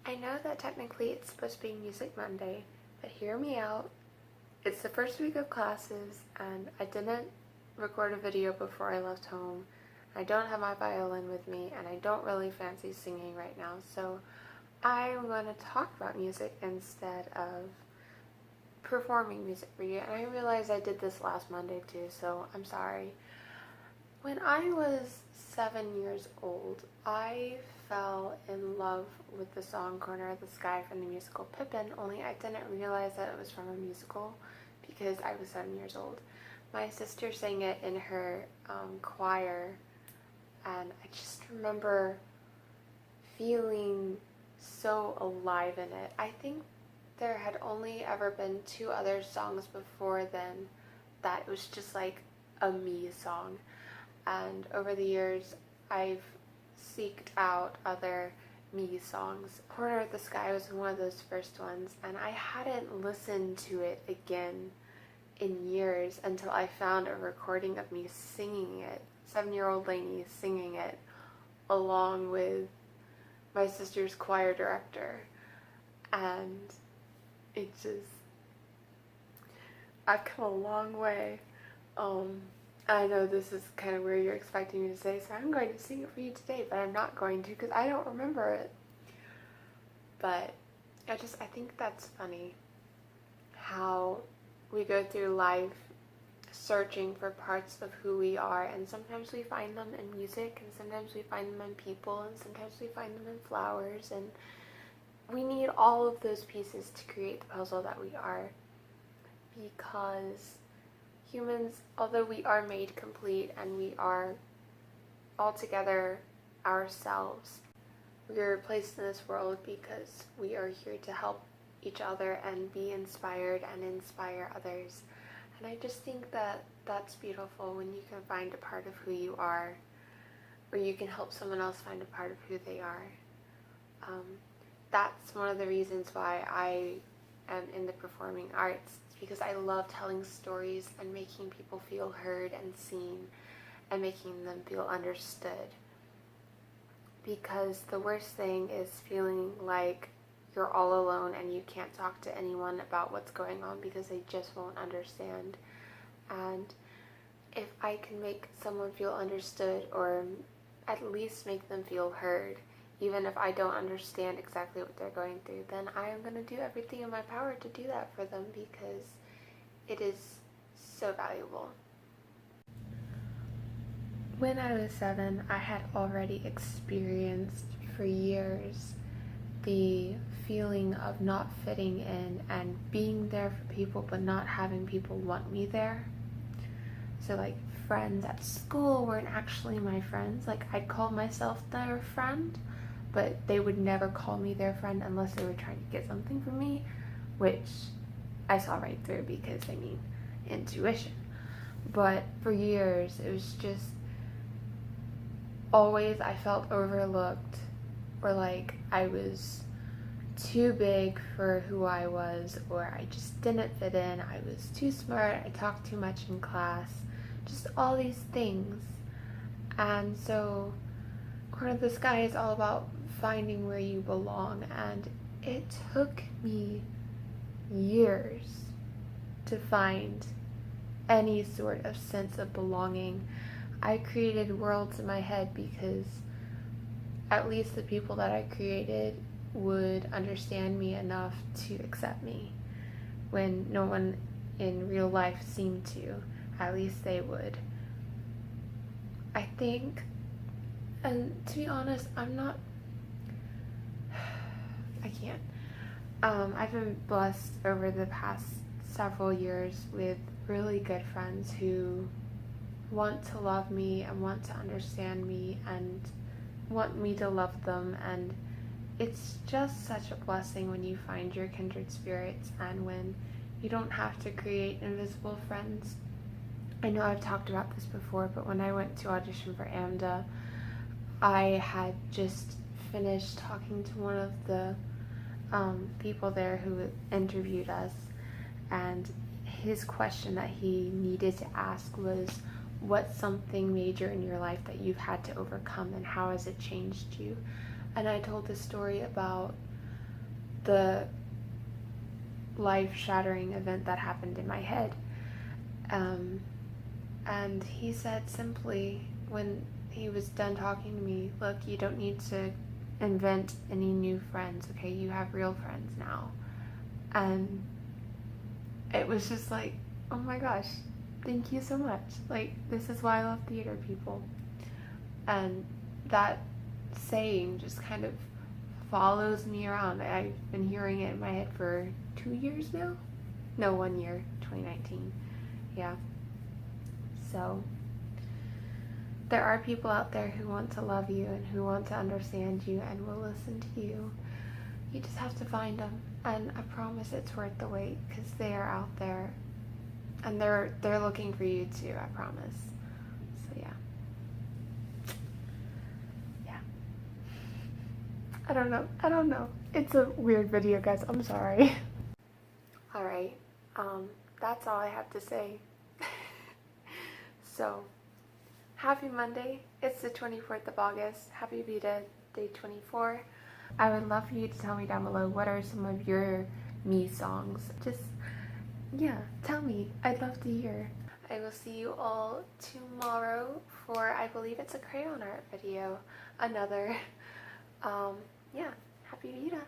I know that technically it's supposed to be Music Monday, but hear me out. It's the first week of classes, and I didn't record a video before I left home. I don't have my violin with me, and I don't really fancy singing right now, so I'm going to talk about music instead of performing music for you. And I realized I did this last Monday too, so I'm sorry. When I was 7 years old, I fell in love with the song Corner of the Sky from the musical Pippin, only I didn't realize that it was from a musical because I was 7 years old. My sister sang it in her choir, and I just remember feeling so alive in it. I think there had only ever been 2 other songs before then that it was just like a me song. And over the years, I've seeked out other me songs. Corner of the Sky was one of those first ones, and I hadn't listened to it again in years until I found a recording of me singing it, 7-year-old Lainey singing it, along with my sister's choir director. And it just, I've come a long way. I know this is kind of where you're expecting me to say, so I'm going to sing it for you today, but I'm not going to because I don't remember it. But I think that's funny how we go through life searching for parts of who we are, and sometimes we find them in music, and sometimes we find them in people, and sometimes we find them in flowers, and we need all of those pieces to create the puzzle that we are, because humans, although we are made complete and we are altogether ourselves, we are placed in this world because we are here to help each other and be inspired and inspire others. And I just think that that's beautiful when you can find a part of who you are, or you can help someone else find a part of who they are. That's one of the reasons why I am in the performing arts, because I love telling stories and making people feel heard and seen and making them feel understood. Because the worst thing is feeling like you're all alone and you can't talk to anyone about what's going on because they just won't understand. And if I can make someone feel understood, or at least make them feel heard, even if I don't understand exactly what they're going through, then I am going to do everything in my power to do that for them, because it is so valuable. When I was 7, I had already experienced for years the feeling of not fitting in and being there for people but not having people want me there. So like friends at school weren't actually my friends. Like I'd call myself their friend, but they would never call me their friend unless they were trying to get something from me, which I saw right through because I mean intuition. But for years it was just always I felt overlooked, or like I was too big for who I was, or I just didn't fit in, I was too smart, I talked too much in class, just all these things. And so Corner of the Sky is all about finding where you belong, and it took me years to find any sort of sense of belonging. I created worlds in my head because at least the people that I created would understand me enough to accept me, when no one in real life seemed to. At least they would. I think, and to be honest, I can't. I've been blessed over the past several years with really good friends who want to love me and want to understand me and want me to love them, and it's just such a blessing when you find your kindred spirits and when you don't have to create invisible friends. I know I've talked about this before, but when I went to audition for AMDA, I had just finished talking to one of the people there who interviewed us, and his question that he needed to ask was, what's something major in your life that you've had to overcome, and how has it changed you? And I told this story about the life-shattering event that happened in my head. And he said simply, when he was done talking to me, look, you don't need to invent any new friends, okay? You have real friends now. And it was just like, oh my gosh, thank you so much. Like, this is why I love theater, people. And that saying just kind of follows me around. I've been hearing it in my head for 2 years now? No, 1 year, 2019. Yeah. So, there are people out there who want to love you and who want to understand you and will listen to you. You just have to find them. And I promise it's worth the wait, because they are out there. And they're looking for you too, I promise. So yeah. I don't know. It's a weird video, guys. I'm sorry. Alright, that's all I have to say. So, happy Monday. It's the 24th of August. Happy VEDA Day 24. I would love for you to tell me down below, what are some of your me songs? Just, yeah, tell me. I'd love to hear. I will see you all tomorrow for, I believe it's a crayon art video. Another. Yeah, happy VEDA.